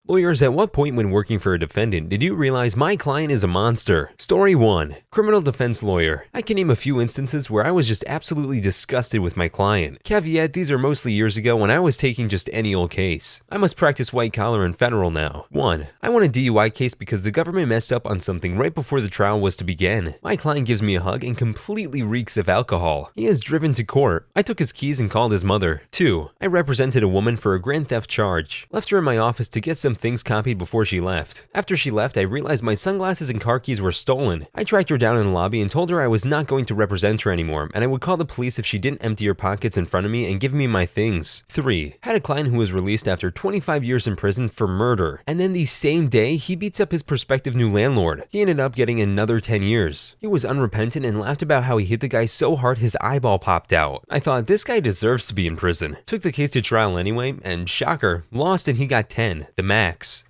Lawyers, at what point when working for a defendant did you realize my client is a monster? Story 1. Criminal defense lawyer. I can name a few instances where I was just absolutely disgusted with my client. Caveat, these are mostly years ago when I was taking just any old case. I must practice white collar and federal now. 1. I won a DUI case because the government messed up on something right before the trial was to begin. My client gives me a hug and completely reeks of alcohol. He is driven to court. I took his keys and called his mother. 2. I represented a woman for a grand theft charge. Left her in my office to get some things copied before she left. After she left, I realized my sunglasses and car keys were stolen. I tracked her down in the lobby and told her I was not going to represent her anymore, and I would call the police if she didn't empty her pockets in front of me and give me my things. 3. Had a client who was released after 25 years in prison for murder, and then the same day, he beats up his prospective new landlord. He ended up getting another 10 years. He was unrepentant and laughed about how he hit the guy so hard his eyeball popped out. I thought, this guy deserves to be in prison. Took the case to trial anyway, and shocker, lost and he got 10, the max.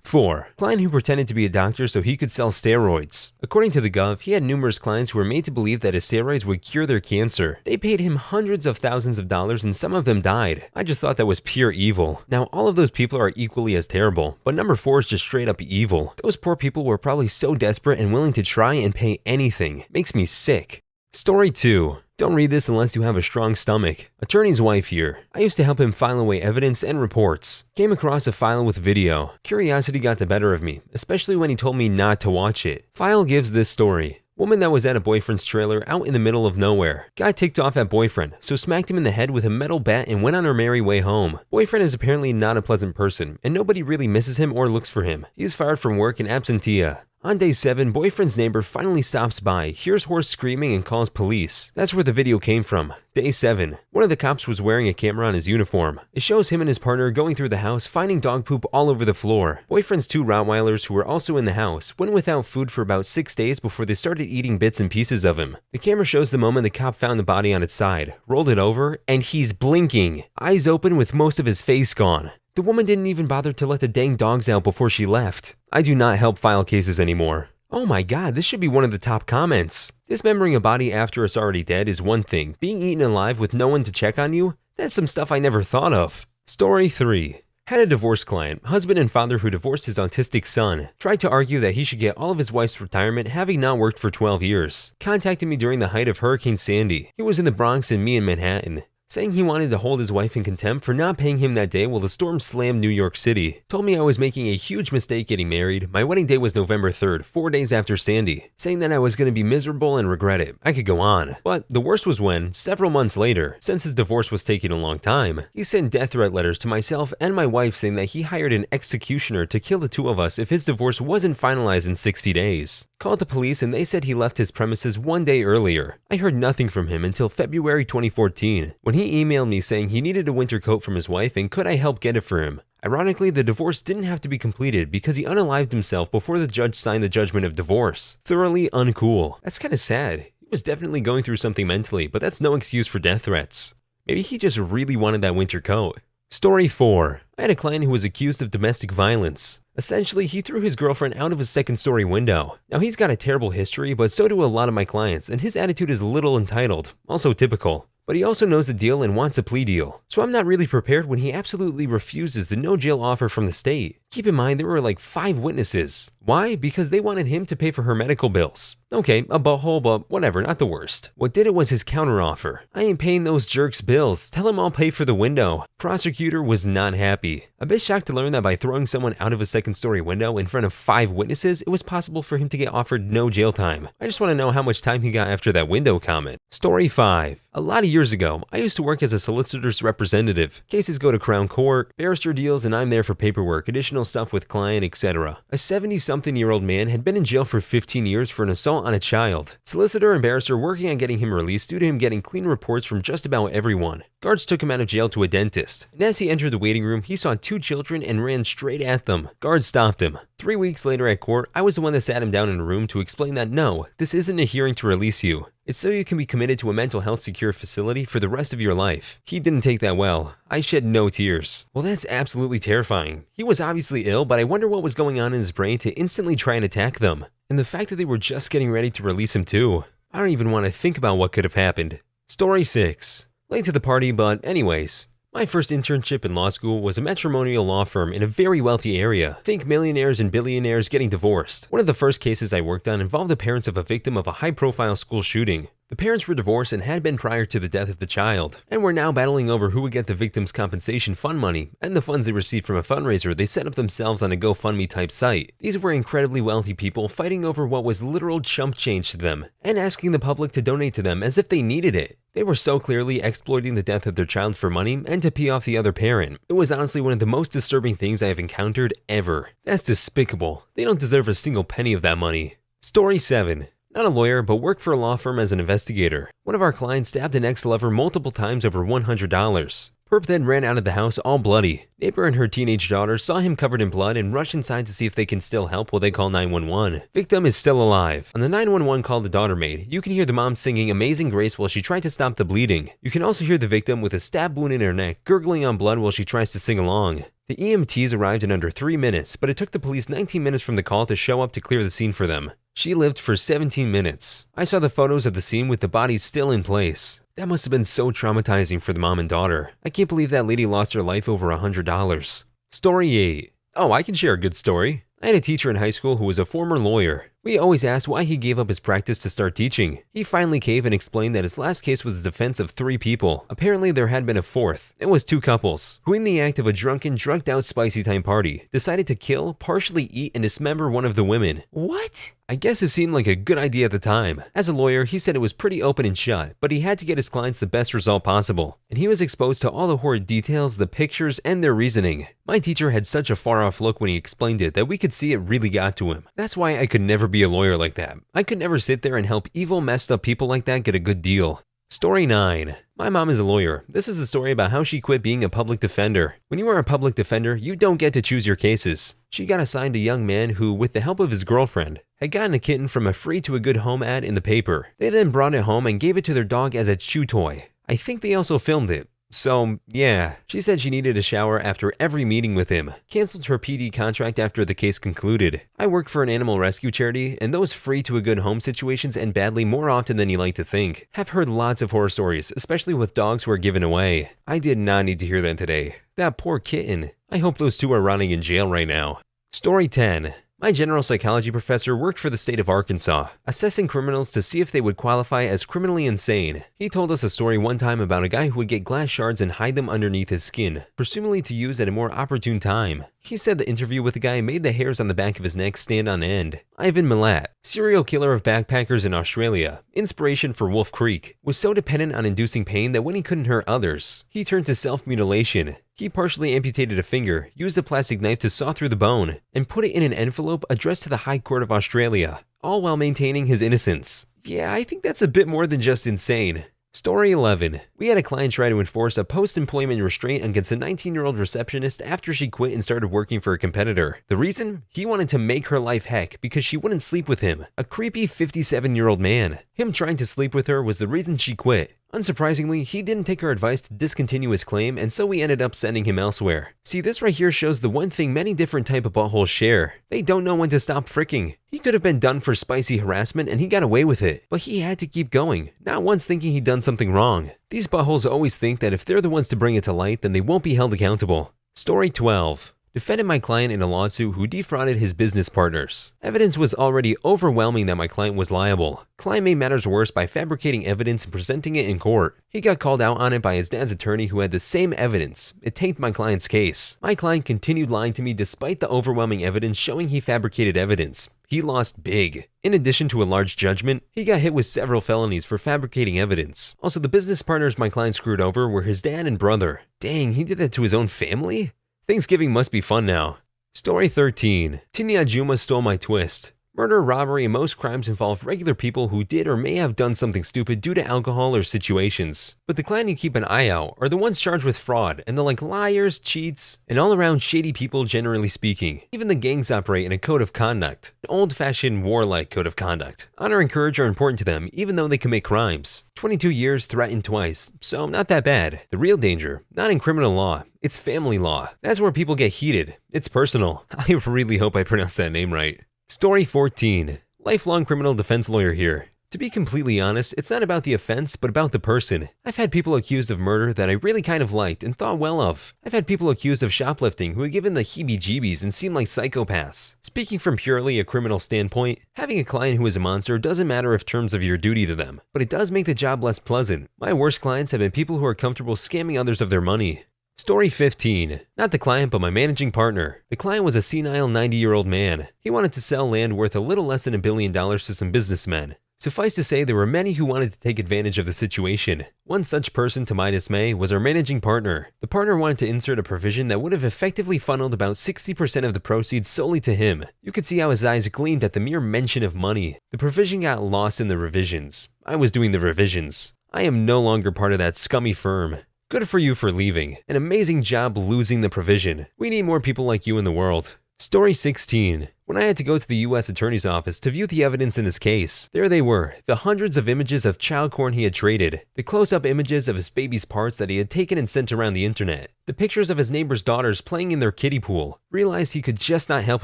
4. Client who pretended to be a doctor so he could sell steroids. According to the Gov, he had numerous clients who were made to believe that his steroids would cure their cancer. They paid him hundreds of thousands of dollars and some of them died. I just thought that was pure evil. Now, all of those people are equally as terrible, but number 4 is just straight up evil. Those poor people were probably so desperate and willing to try and pay anything. Makes me sick. Story 2. Don't read this unless you have a strong stomach. Attorney's wife here. I used to help him file away evidence and reports. Came across a file with video. Curiosity got the better of me, especially when he told me not to watch it. File gives this story. Woman that was at a boyfriend's trailer out in the middle of nowhere. Got ticked off at boyfriend, so smacked him in the head with a metal bat and went on her merry way home. Boyfriend is apparently not a pleasant person, and nobody really misses him or looks for him. He's fired from work and absentia. On day 7, boyfriend's neighbor finally stops by, hears horse screaming and calls police. That's where the video came from. Day 7. One of the cops was wearing a camera on his uniform. It shows him and his partner going through the house, finding dog poop all over the floor. Boyfriend's 2 Rottweilers, who were also in the house, went without food for about 6 days before they started eating bits and pieces of him. The camera shows the moment the cop found the body on its side, rolled it over, and he's blinking, eyes open with most of his face gone. The woman didn't even bother to let the dang dogs out before she left. I do not help file cases anymore. Oh my god, this should be one of the top comments. Dismembering a body after it's already dead is one thing. Being eaten alive with no one to check on you? That's some stuff I never thought of. Story 3. Had a divorce client, husband and father who divorced his autistic son. Tried to argue that he should get all of his wife's retirement having not worked for 12 years. Contacted me during the height of Hurricane Sandy. He was in the Bronx and me in Manhattan. Saying he wanted to hold his wife in contempt for not paying him that day while the storm slammed New York City. Told me I was making a huge mistake getting married. My wedding day was November 3rd, 4 days after Sandy. Saying that I was going to be miserable and regret it. I could go on. But the worst was when, several months later, since his divorce was taking a long time, he sent death threat letters to myself and my wife saying that he hired an executioner to kill the 2 of us if his divorce wasn't finalized in 60 days. Called the police and they said he left his premises 1 day earlier. I heard nothing from him until February 2014, when he emailed me saying he needed a winter coat from his wife and could I help get it for him. Ironically, the divorce didn't have to be completed because he unalived himself before the judge signed the judgment of divorce. Thoroughly uncool. That's kind of sad. He was definitely going through something mentally, but that's no excuse for death threats. Maybe he just really wanted that winter coat. Story 4. I had a client who was accused of domestic violence. Essentially, he threw his girlfriend out of a second-story window. Now, he's got a terrible history, but so do a lot of my clients, and his attitude is a little entitled, also typical. But he also knows the deal and wants a plea deal. So I'm not really prepared when he absolutely refuses the no-jail offer from the state. Keep in mind, there were like 5 witnesses. Why? Because they wanted him to pay for her medical bills. Okay, a butthole, but whatever, not the worst. What did it was his counteroffer. I ain't paying those jerks' bills. Tell him I'll pay for the window. Prosecutor was not happy. A bit shocked to learn that by throwing someone out of a second-story window in front of 5 witnesses, it was possible for him to get offered no jail time. I just want to know how much time he got after that window comment. Story 5. A lot of years ago, I used to work as a solicitor's representative. Cases go to Crown Court, barrister deals, and I'm there for paperwork, additional stuff with client, etc. A 70-something-year-old man had been in jail for 15 years for an assault on a child. Solicitor and barrister working on getting him released due to him getting clean reports from just about everyone. Guards took him out of jail to a dentist, and as he entered the waiting room, he saw 2 children and ran straight at them. Guards stopped him. 3 weeks later at court, I was the one that sat him down in a room to explain that no, this isn't a hearing to release you. It's so you can be committed to a mental health secure facility for the rest of your life. He didn't take that well. I shed no tears. Well, that's absolutely terrifying. He was obviously ill, but I wonder what was going on in his brain to instantly try and attack them. And the fact that they were just getting ready to release him too. I don't even want to think about what could have happened. Story 6. Late to the party, but anyways. My first internship in law school was a matrimonial law firm in a very wealthy area. Think millionaires and billionaires getting divorced. One of the first cases I worked on involved the parents of a victim of a high-profile school shooting. The parents were divorced and had been prior to the death of the child, and were now battling over who would get the victim's compensation fund money and the funds they received from a fundraiser they set up themselves on a GoFundMe type site. These were incredibly wealthy people fighting over what was literal chump change to them, and asking the public to donate to them as if they needed it. They were so clearly exploiting the death of their child for money and to pee off the other parent. It was honestly one of the most disturbing things I have encountered ever. That's despicable. They don't deserve a single penny of that money. Story 7. Not a lawyer, but worked for a law firm as an investigator. One of our clients stabbed an ex-lover multiple times over $100. Perp then ran out of the house all bloody. Neighbor and her teenage daughter saw him covered in blood and rushed inside to see if they can still help while they call 911. Victim is still alive. On the 911 call the daughter made, you can hear the mom singing Amazing Grace while she tried to stop the bleeding. You can also hear the victim with a stab wound in her neck gurgling on blood while she tries to sing along. The EMTs arrived in under 3 minutes, but it took the police 19 minutes from the call to show up to clear the scene for them. She lived for 17 minutes. I saw the photos of the scene with the bodies still in place. That must have been so traumatizing for the mom and daughter. I can't believe that lady lost her life over $100. Story 8. Oh, I can share a good story. I had a teacher in high school who was a former lawyer. We always asked why he gave up his practice to start teaching. He finally caved and explained that his last case was the defense of 3 people. Apparently there had been a 4th. It was 2 couples, who in the act of a drunken, drugged-out spicy time party, decided to kill, partially eat, and dismember one of the women. What? I guess it seemed like a good idea at the time. As a lawyer, he said it was pretty open and shut, but he had to get his clients the best result possible. And he was exposed to all the horrid details, the pictures, and their reasoning. My teacher had such a far-off look when he explained it that we could see it really got to him. That's why I could never be a lawyer like that. I could never sit there and help evil, messed up people like that get a good deal. Story 9. My mom is a lawyer. This is a story about how she quit being a public defender. When you are a public defender, you don't get to choose your cases. She got assigned a young man who, with the help of his girlfriend, had gotten a kitten from a free to a good home ad in the paper. They then brought it home and gave it to their dog as a chew toy. I think they also filmed it. So, yeah, she said she needed a shower after every meeting with him, canceled her PD contract after the case concluded. I work for an animal rescue charity, and those free to a good home situations end badly more often than you like to think. Have heard lots of horror stories, especially with dogs who are given away. I did not need to hear that today. That poor kitten. I hope those 2 are rotting in jail right now. Story 10. My general psychology professor worked for the state of Arkansas, assessing criminals to see if they would qualify as criminally insane. He told us a story one time about a guy who would get glass shards and hide them underneath his skin, presumably to use at a more opportune time. He said the interview with the guy made the hairs on the back of his neck stand on end. Ivan Milat, serial killer of backpackers in Australia, inspiration for Wolf Creek, was so dependent on inducing pain that when he couldn't hurt others, he turned to self-mutilation. He partially amputated a finger, used a plastic knife to saw through the bone, and put it in an envelope addressed to the High Court of Australia, all while maintaining his innocence. Yeah, I think that's a bit more than just insane. Story 11. We had a client try to enforce a post-employment restraint against a 19-year-old receptionist after she quit and started working for a competitor. The reason? He wanted to make her life heck because she wouldn't sleep with him, a creepy 57-year-old man. Him trying to sleep with her was the reason she quit. Unsurprisingly, he didn't take her advice to discontinue his claim, and so we ended up sending him elsewhere. See, this right here shows the one thing many different type of buttholes share. They don't know when to stop fricking. He could have been done for spicy harassment and he got away with it, but he had to keep going, not once thinking he'd done something wrong. These buttholes always think that if they're the ones to bring it to light, then they won't be held accountable. Story 12. Defended my client in a lawsuit who defrauded his business partners. Evidence was already overwhelming that my client was liable. Client made matters worse by fabricating evidence and presenting it in court. He got called out on it by his dad's attorney who had the same evidence. It tanked my client's case. My client continued lying to me despite the overwhelming evidence showing he fabricated evidence. He lost big. In addition to a large judgment, he got hit with several felonies for fabricating evidence. Also, the business partners my client screwed over were his dad and brother. Dang, he did that to his own family? Thanksgiving must be fun now. Story 13. Tinya Juma stole my twist. Murder, robbery, and most crimes involve regular people who did or may have done something stupid due to alcohol or situations. But the clan you keep an eye out are the ones charged with fraud, and they're like liars, cheats, and all-around shady people generally speaking. Even the gangs operate in a code of conduct, an old-fashioned warlike code of conduct. Honor and courage are important to them, even though they commit crimes. 22 years, threatened twice, so not that bad. The real danger, not in criminal law, it's family law. That's where people get heated. It's personal. I really hope I pronounced that name right. Story 14. Lifelong criminal defense lawyer here. To be completely honest, it's not about the offense, but about the person. I've had people accused of murder that I really kind of liked and thought well of. I've had people accused of shoplifting who had given the heebie-jeebies and seemed like psychopaths. Speaking from purely a criminal standpoint, having a client who is a monster doesn't matter in terms of your duty to them, but it does make the job less pleasant. My worst clients have been people who are comfortable scamming others of their money. Story 15. Not the client, but my managing partner. The client was a senile 90-year-old man. He wanted to sell land worth a little less than $1 billion to some businessmen. Suffice to say, there were many who wanted to take advantage of the situation. One such person, to my dismay, was our managing partner. The partner wanted to insert a provision that would have effectively funneled about 60% of the proceeds solely to him. You could see how his eyes gleamed at the mere mention of money. The provision got lost in the revisions. I was doing the revisions. I am no longer part of that scummy firm. Good for you for leaving. An amazing job losing the provision. We need more people like you in the world. Story 16. When I had to go to the U.S. Attorney's Office to view the evidence in this case, there they were, the hundreds of images of child porn he had traded, the close-up images of his baby's parts that he had taken and sent around the internet, the pictures of his neighbor's daughters playing in their kiddie pool. Realized he could just not help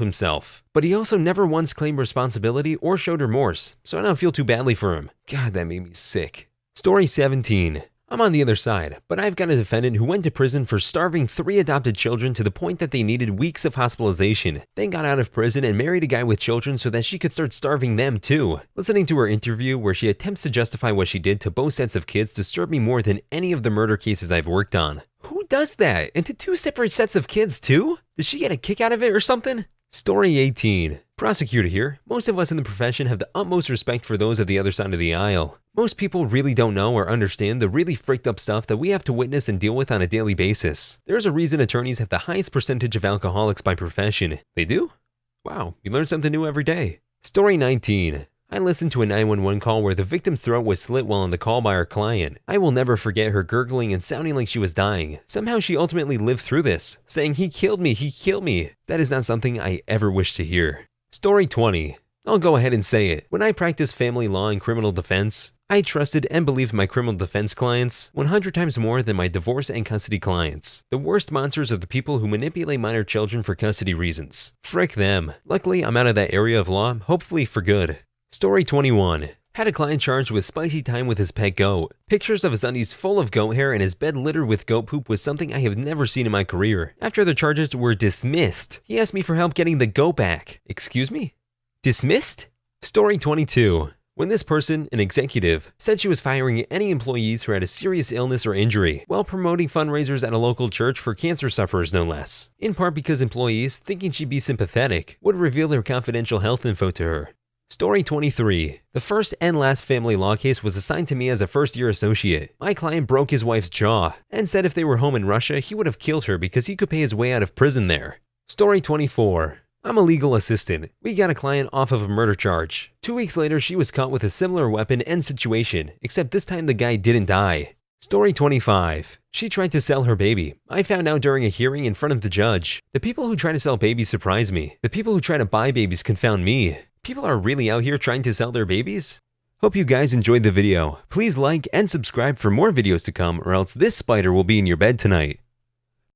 himself. But he also never once claimed responsibility or showed remorse, so I don't feel too badly for him. God, that made me sick. Story 17. I'm on the other side, but I've got a defendant who went to prison for starving 3 adopted children to the point that they needed weeks of hospitalization, then got out of prison and married a guy with children so that she could start starving them too. Listening to her interview where she attempts to justify what she did to both sets of kids disturbed me more than any of the murder cases I've worked on. Who does that? And to 2 separate sets of kids too? Did she get a kick out of it or something? Story 18. Prosecutor here. Most of us in the profession have the utmost respect for those of the other side of the aisle. Most people really don't know or understand the really freaked up stuff that we have to witness and deal with on a daily basis. There's a reason attorneys have the highest percentage of alcoholics by profession. They do? Wow, you learn something new every day. Story 19. I listened to a 911 call where the victim's throat was slit while on the call by our client. I will never forget her gurgling and sounding like she was dying. Somehow she ultimately lived through this, saying, "He killed me, he killed me." That is not something I ever wish to hear. Story 20. I'll go ahead and say it. When I practiced family law and criminal defense, I trusted and believed my criminal defense clients 100 times more than my divorce and custody clients. The worst monsters are the people who manipulate minor children for custody reasons. Frick them. Luckily, I'm out of that area of law, hopefully for good. Story 21. Had a client charged with spicy time with his pet goat. Pictures of his undies full of goat hair and his bed littered with goat poop was something I have never seen in my career. After the charges were dismissed, he asked me for help getting the goat back. Excuse me? Dismissed? Story 22. When this person, an executive, said she was firing any employees who had a serious illness or injury while promoting fundraisers at a local church for cancer sufferers no less. In part because employees, thinking she'd be sympathetic, would reveal their confidential health info to her. Story 23. The first and last family law case was assigned to me as a first-year associate. My client broke his wife's jaw and said if they were home in Russia, he would have killed her because he could pay his way out of prison there. Story 24. I'm a legal assistant. We got a client off of a murder charge. 2 weeks later, she was caught with a similar weapon and situation, except this time the guy didn't die. Story 25. She tried to sell her baby. I found out during a hearing in front of the judge. The people who try to sell babies surprise me. The people who try to buy babies confound me. People are really out here trying to sell their babies? Hope you guys enjoyed the video. Please like and subscribe for more videos to come, or else this spider will be in your bed tonight.